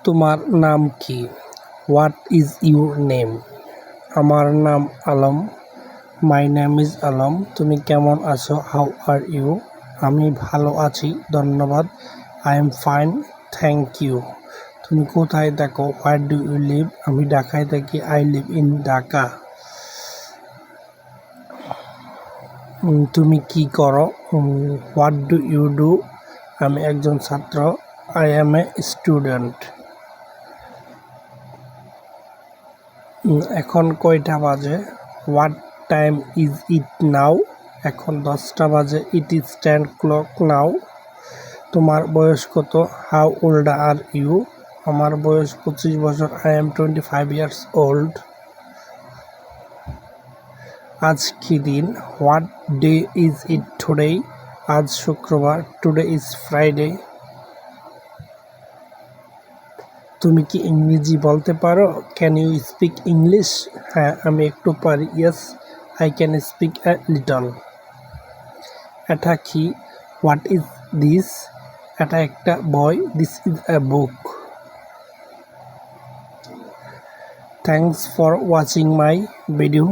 তোমার নাম কি? What is your name? আমার নাম Alam. My name is Alam. তুমি কেমন আছো? How are you? আমি ভালো আছি, ধন্যবাদ। I am fine, thank you. তুমি কোথায় থাকো? Where do you live? আমি ঢাকায় থাকি। I live in Dhaka. তুমি কি করো? What do you do? আমি একজন ছাত্র। I am a student. এখন কয়টা বাজে? What time is it now? এখন 10টা বাজে। It is 10 o'clock now. তোমার বয়স কত? How old are you? আমার বয়স 25 বছর। I am 25 years old. আজ কি দিন? What day is it today? আজ শুক্রবার। Today is Friday. তুমি কি ইংরেজি বলতে পারো? Can you speak English? হ্যাঁ, আমি একটু পারি। Yes, I can speak a little. এটা কি? What is this? এটা একটা বই। This is a book. Thanks for watching my video.